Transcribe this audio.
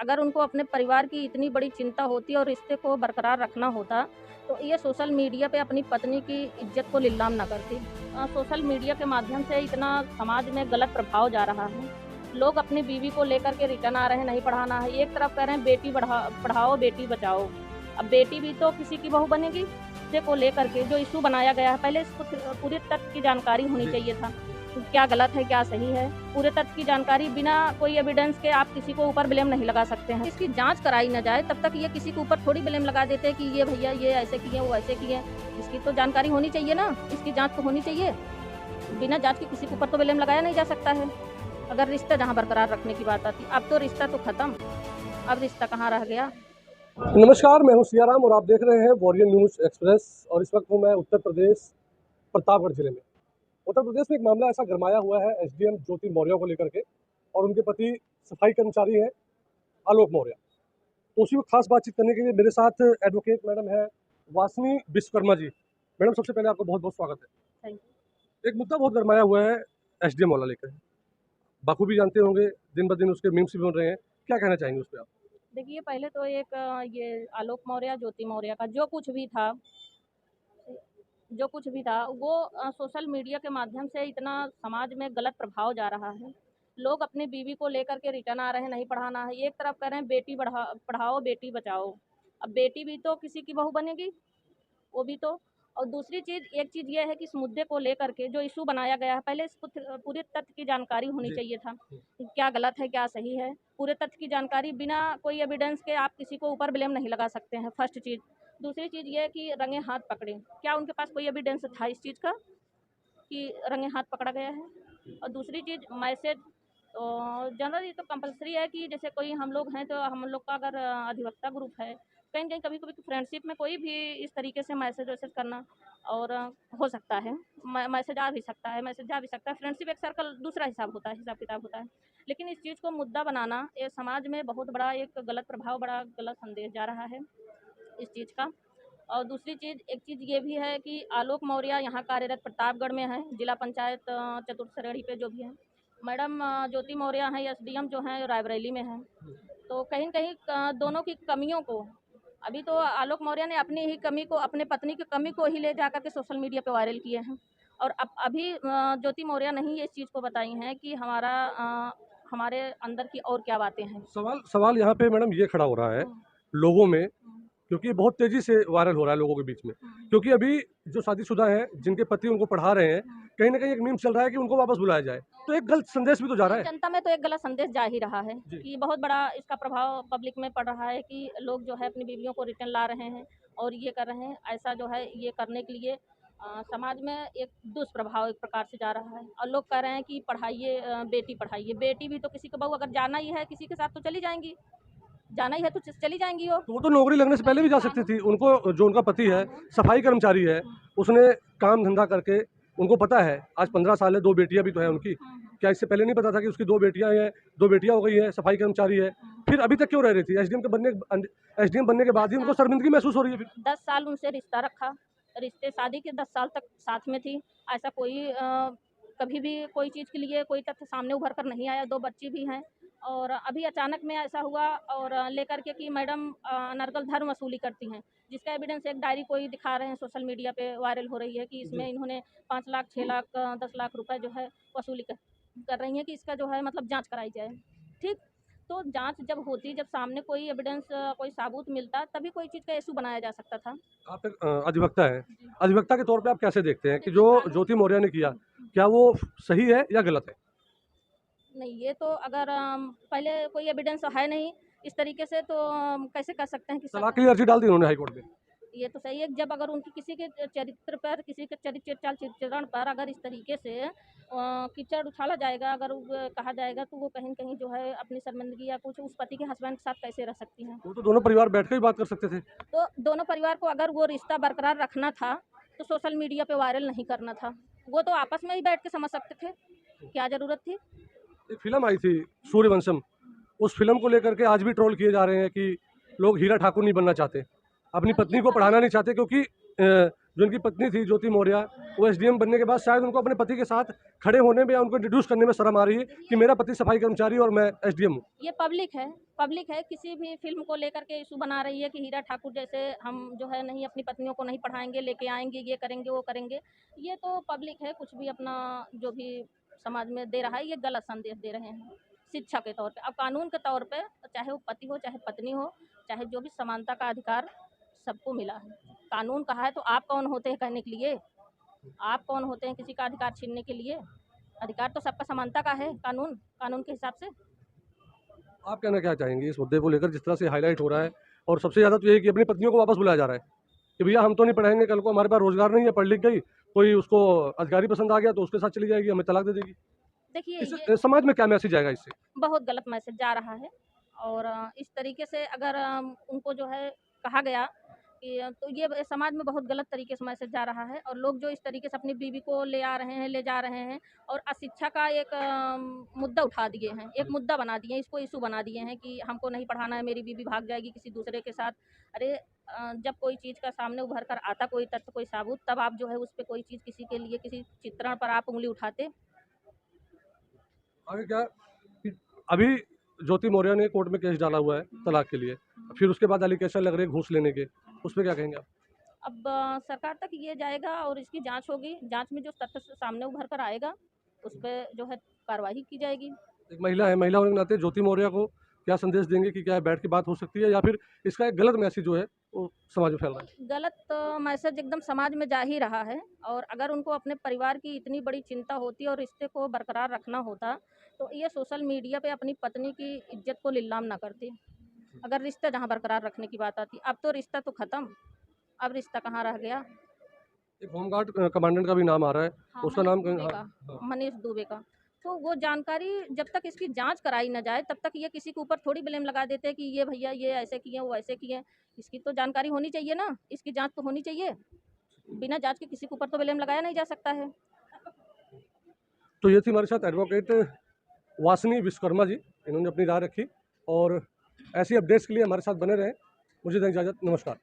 अगर उनको अपने परिवार की इतनी बड़ी चिंता होती और रिश्ते को बरकरार रखना होता, तो ये सोशल मीडिया पे अपनी पत्नी की इज्जत को नीलाम ना करती। सोशल मीडिया के माध्यम से इतना समाज में गलत प्रभाव जा रहा है। लोग अपनी बीवी को लेकर के रिटर्न आ रहे हैं, नहीं पढ़ाना है। एक तरफ कह रहे हैं बेटी पढ़ाओ, बेटी बचाओ। अब बेटी भी तो किसी की बहू बनेगी। बच्चे को लेकर के जो इश्यू बनाया गया है, पहले इसको पूरे तथ्य की जानकारी होनी चाहिए था। क्या गलत है, क्या सही है, पूरे तथ्य की जानकारी बिना कोई एविडेंस के आप किसी को ऊपर ब्लेम नहीं लगा सकते हैं। इसकी जांच कराई ना जाए तब तक ये किसी के ऊपर थोड़ी ब्लेम लगा देते हैं कि ये भैया ये ऐसे किए, वो ऐसे किए। इसकी तो जानकारी होनी चाहिए ना, इसकी जांच तो होनी चाहिए। बिना जांच के किसी के ऊपर तो ब्लेम लगाया नहीं जा सकता है। अगर रिश्ता जहाँ बरकरार रखने की बात आती, अब तो रिश्ता तो खत्म, अब रिश्ता कहाँ रह गया। नमस्कार, मैं हूं सियाराम और आप देख रहे हैं वॉरियर न्यूज एक्सप्रेस। और इस वक्त हूं मैं उत्तर प्रदेश प्रतापगढ़ जिले में। उत्तर प्रदेश में एक मामला ऐसा गरमाया हुआ है एसडीएम ज्योति मौर्य को लेकर के, और उनके पति सफाई कर्मचारी हैं आलोक मौर्य। तो उसी को खास बातचीत करने के लिए मेरे साथ एडवोकेट मैडम है वासनी विश्वकर्मा जी। मैडम, सबसे पहले आपको बहुत बहुत स्वागत है। Thank you. एक मुद्दा बहुत गरमाया हुआ है एसडीएम वाला लेकर, बखूबी जानते होंगे, दिन ब दिन उसके मीम्स भी बन रहे हैं। क्या कहना चाहेंगे उस पर आप? देखिए, पहले तो एक ये आलोक मौर्य ज्योति मौर्य का जो कुछ भी था वो सोशल मीडिया के माध्यम से इतना समाज में गलत प्रभाव जा रहा है। लोग अपनी बीवी को लेकर के रिटर्न आ रहे हैं, नहीं पढ़ाना है। एक तरफ कह रहे हैं बेटी पढ़ाओ, बेटी बचाओ। अब बेटी भी तो किसी की बहू बनेगी, वो भी तो। और दूसरी चीज़, एक चीज़ ये है कि इस मुद्दे को लेकर के जो इशू बनाया गया है, पहले इसको पूरे तथ्य की जानकारी होनी चाहिए था। क्या गलत है, क्या सही है, पूरे तथ्य की जानकारी बिना कोई एविडेंस के आप किसी को ऊपर ब्लेम नहीं लगा सकते हैं, फर्स्ट चीज़। दूसरी चीज़ ये कि रंगे हाथ पकड़े, क्या उनके पास कोई एविडेंस था इस चीज़ का कि रंगे हाथ पकड़ा गया है? और दूसरी चीज़, मैसेज तो जनरली तो कंपलसरी है कि जैसे कोई हम लोग हैं तो हम लोग का अगर अधिवक्ता ग्रुप है, कहीं कहीं कभी कभी फ्रेंडशिप में कोई भी इस तरीके से मैसेज वैसेज करना और हो सकता है। मैसेज आ भी सकता है, मैसेज जा भी सकता है। फ्रेंडशिप एक सर्कल दूसरा हिसाब होता है, हिसाब किताब होता है। लेकिन इस चीज़ को मुद्दा बनाना, ये समाज में बहुत बड़ा एक गलत प्रभाव, बड़ा गलत संदेश जा रहा है इस चीज़ का। और दूसरी चीज़, एक चीज़ ये भी है कि आलोक मौर्य यहाँ कार्यरत प्रतापगढ़ में है, जिला पंचायत चतुर्थ श्रेणी पे जो भी है। मैडम ज्योति मौर्य हैं एसडीएम जो हैं रायबरेली में हैं। तो कहीं न कहीं दोनों की कमियों को, अभी तो आलोक मौर्य ने अपनी ही कमी को, अपने पत्नी की कमी को ही ले जा कर के सोशल मीडिया पे वायरल किए हैं। और अब अभी ज्योति मौर्य ने ही इस चीज़ को बताई हैं कि हमारे अंदर की और क्या बातें हैं। सवाल यहाँ पे मैडम ये खड़ा हो रहा है लोगों में, क्योंकि ये बहुत तेजी से वायरल हो रहा है लोगों के बीच में। क्योंकि अभी जो शादीशुदा हैं, जिनके पति उनको पढ़ा रहे हैं, कहीं ना कहीं एक मीम चल रहा है कि उनको वापस बुलाया जाए, तो एक गलत संदेश भी तो जा रहा है जनता में। तो एक गलत संदेश जा ही रहा है कि बहुत बड़ा इसका प्रभाव पब्लिक में पड़ रहा है कि लोग जो है अपनी बीवियों को रिटर्न ला रहे हैं और ये कर रहे हैं। ऐसा जो है ये करने के लिए समाज में एक दुष्प्रभाव एक प्रकार से जा रहा है। और लोग कह रहे हैं कि पढ़ाइए, बेटी पढ़ाइए। बेटी भी तो किसी का बहू, अगर जाना ही है किसी के साथ तो चली जाएंगी, जाना ही है तो चली जाएंगी वो। तो वो तो नौकरी लगने से पहले भी जा सकती थी। उनको, जो उनका पति है सफाई कर्मचारी है, उसने काम धंधा करके, उनको पता है आज 15 साल है, 2 बेटियां भी तो है उनकी। क्या इससे पहले नहीं पता था कि उसकी 2 बेटियां हैं, 2 बेटियां हो गई हैं, सफाई कर्मचारी है? फिर अभी तक क्यों रह रही थी? एसडीएम बनने के बाद ही उनको शर्मिंदगी महसूस हो रही है फिर? 10 साल उनसे रिश्ता रखा, रिश्ते शादी के 10 साल तक साथ में थी। ऐसा कोई कभी भी कोई चीज़ के लिए कोई तथ्य सामने उभर कर नहीं आया। 2 बच्ची भी हैं। और अभी अचानक में ऐसा हुआ और लेकर के कि मैडम अनर्गल धर्म वसूली करती हैं, जिसका एविडेंस एक डायरी कोई दिखा रहे हैं, सोशल मीडिया पे वायरल हो रही है कि इसमें इन्होंने 5 लाख, 6 लाख, 10 लाख रुपए जो है वसूली कर रही हैं कि इसका जो है मतलब जाँच कराई जाए। ठीक? तो जांच जब होती, जब सामने कोई एविडेंस, कोई सबूत मिलता, तभी कोई चीज़ का इशू बनाया जा सकता था। आप एक अधिवक्ता हैं, अधिवक्ता के तौर पे आप कैसे देखते हैं कि जो ज्योति मौर्य ने किया, क्या वो सही है या गलत है? नहीं, ये तो अगर पहले कोई एविडेंस है नहीं इस तरीके से, तो कैसे कर सकते हैं कि तलाक के लिए अर्जी डाल दी उन्होंने हाईकोर्ट में। ये तो सही है कि जब अगर उनकी किसी के चरित्र पर, किसी के चरित्र चाल चरण पर अगर इस तरीके से कीचड़ उछाला जाएगा, अगर कहा जाएगा, तो वो कहीं न कहीं जो है अपनी शर्मिंदगी या कुछ उस पति के हस्बैंड के साथ कैसे रह सकती हैं। वो तो दोनों परिवार बैठ के ही बात कर सकते थे। तो दोनों परिवार को अगर वो रिश्ता बरकरार रखना था, तो सोशल मीडिया पे वायरल नहीं करना था। वो तो आपस में ही बैठ के समझ सकते थे, क्या ज़रूरत थी? एक फिल्म आई थी सूर्यवंशम, उस फिल्म को लेकर के आज भी ट्रोल किए जा रहे हैं कि लोग हीरा ठाकुर नहीं बनना चाहते, अपनी पत्नी को पढ़ाना नहीं चाहते, क्योंकि जो इनकी पत्नी थी ज्योति मौर्य, वो एसडीएम बनने के बाद शायद उनको अपने पति के साथ खड़े होने में या उनको इंट्रोड्यूस करने में शर्म आ रही है कि मेरा पति सफाई कर्मचारी और मैं एसडीएम हूँ। ये पब्लिक है, किसी भी फिल्म को लेकर के इशू बना रही है कि हीरा ठाकुर जैसे हम जो है नहीं अपनी पत्नियों को नहीं पढ़ाएंगे, लेके आएंगे, ये करेंगे वो करेंगे। ये तो पब्लिक है, कुछ भी अपना जो भी समाज में दे रहा है, ये गलत संदेश दे रहे हैं शिक्षा के तौर पे। अब कानून के तौर पे चाहे वो पति हो चाहे पत्नी हो, चाहे जो भी समानता का अधिकार सबको मिला है। कानून कहा है तो आप कौन होते हैं कहने के लिए? आप कौन होते हैं किसी का अधिकार छीनने के लिए? अधिकार तो सबका समानता का है, कानून के हिसाब से। आप कहना क्या चाहेंगे इस मुद्दे को लेकर, जिस तरह से हाईलाइट हो रहा है? और सबसे ज़्यादा तो ये है कि अपनी पत्नियों को वापस बुलाया जा रहा है कि भैया हम तो नहीं पढ़ाएंगे, कल को हमारे पास रोजगार नहीं है, पढ़ लिख गई, कोई उसको अधिकारी पसंद आ गया तो उसके साथ चली जाएगी, हमें तलाक दे देगी। देखिए इस समाज में क्या मैसेज आएगा इससे? बहुत गलत मैसेज जा रहा है। और इस तरीके से अगर उनको जो है कहा गया कि तो ये समाज में बहुत गलत तरीके से मैसेज जा रहा है। और लोग जो इस तरीके से अपनी बीवी को ले आ रहे हैं, ले जा रहे हैं और अशिक्षा का एक मुद्दा उठा दिए हैं, एक मुद्दा बना दिए हैं, इसको इशू बना दिए हैं कि हमको नहीं पढ़ाना है, मेरी बीवी भाग जाएगी किसी दूसरे के साथ। अरे जब कोई चीज़ का सामने उभर कर आता, कोई तथ्य कोई साबूत, तब आप जो है उस पर कोई चीज़ किसी के लिए किसी चित्रण पर आप उंगली उठाते। आगे क्या कि अभी ज्योति मौर्य ने कोर्ट में केस डाला हुआ है तलाक के लिए, फिर उसके बाद एलिगेशन लग रहे हैं घूस लेने के, उस पर क्या कहेंगे आप? अब सरकार तक ये जाएगा और इसकी जांच होगी। जांच में जो तथ्य सामने उभर कर आएगा उस पर जो है कार्रवाई की जाएगी। एक महिला है, महिला होने के नाते ज्योति मौर्य को क्या संदेश देंगे कि क्या बैठ के बात हो सकती है, या फिर इसका एक गलत मैसेज जो है वो समाज में फैल रहा है? गलत मैसेज एकदम समाज में जा ही रहा है। और अगर उनको अपने परिवार की इतनी बड़ी चिंता होती और रिश्ते को बरकरार रखना होता तो ये सोशल मीडिया पे अपनी पत्नी की इज्जत को नीलाम ना करती। अगर रिश्ता जहाँ बरकरार रखने की बात आती, अब तो रिश्ता तो ख़त्म, अब रिश्ता कहाँ रह गया। एक होमगार्ड कमांडेंट का भी नाम आ रहा है, हाँ, उसका नाम मनीष दुबे का। तो वो जानकारी जब तक इसकी जांच कराई ना जाए तब तक ये किसी के ऊपर थोड़ी ब्लेम लगा देते हैं कि ये भैया ये ऐसे किए वो ऐसे किए। इसकी तो जानकारी होनी चाहिए ना, इसकी जांच तो होनी चाहिए। बिना जांच के किसी के ऊपर तो ब्लेम लगाया नहीं जा सकता है। तो ये थी हमारे साथ एडवोकेट वासनी विश्वकर्मा जी, इन्होंने अपनी राय रखी। और ऐसी अपडेट्स के लिए हमारे साथ बने रहें। मुझे दें इजाज़त, नमस्कार।